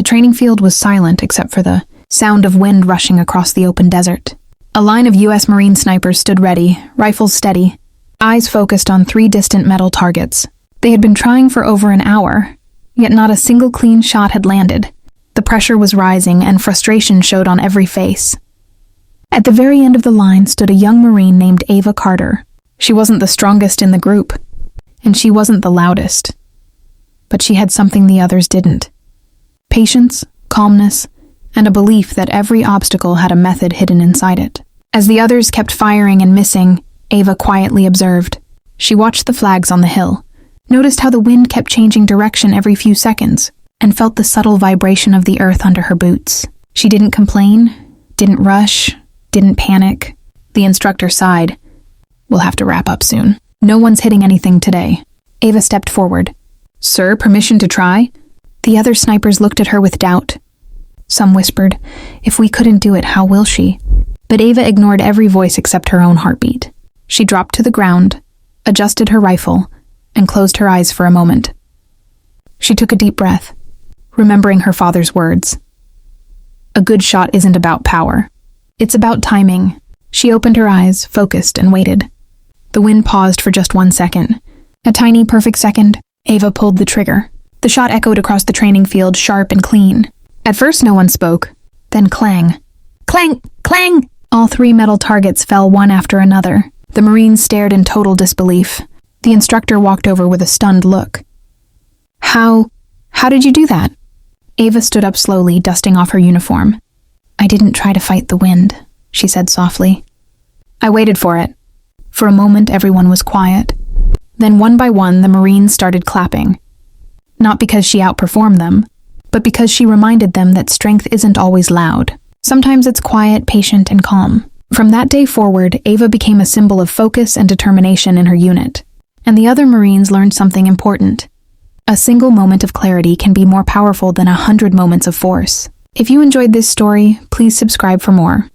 training field was silent except for the sound of wind rushing across the open desert. A line of U.S. Marine snipers stood ready, rifles steady, eyes focused on 3 distant metal targets. They had been trying for over an hour, yet not a single clean shot had landed. The pressure was rising and frustration showed on every face. At the very end of the line stood a young Marine named Ava Carter. She wasn't the strongest in the group, and she wasn't the loudest. But she had something the others didn't. Patience, calmness, and a belief that every obstacle had a method hidden inside it. As the others kept firing and missing, Ava quietly observed. She watched the flags on the hill, noticed how the wind kept changing direction every few seconds, and felt the subtle vibration of the earth under her boots. She didn't complain, didn't rush, didn't panic. The instructor sighed. "We'll have to wrap up soon. No one's hitting anything today." Ava stepped forward. "Sir, permission to try?" The other snipers looked at her with doubt. Some whispered, "If we couldn't do it, how will she?" But Ava ignored every voice except her own heartbeat. She dropped to the ground, adjusted her rifle, and closed her eyes for a moment. She took a deep breath, remembering her father's words. A good shot isn't about power. It's about timing. She opened her eyes, focused, and waited. The wind paused for just 1 second. A tiny, perfect second, Ava pulled the trigger. The shot echoed across the training field, sharp and clean. At first no one spoke, then clang. Clang! Clang! All 3 metal targets fell one after another. The Marines stared in total disbelief. The instructor walked over with a stunned look. How did you do that?" Ava stood up slowly, dusting off her uniform. "I didn't try to fight the wind," she said softly. "I waited for it." For a moment, everyone was quiet. Then one by one, the Marines started clapping. Not because she outperformed them, but because she reminded them that strength isn't always loud. Sometimes it's quiet, patient, and calm. From that day forward, Ava became a symbol of focus and determination in her unit. And the other Marines learned something important. A single moment of clarity can be more powerful than 100 moments of force. If you enjoyed this story, please subscribe for more.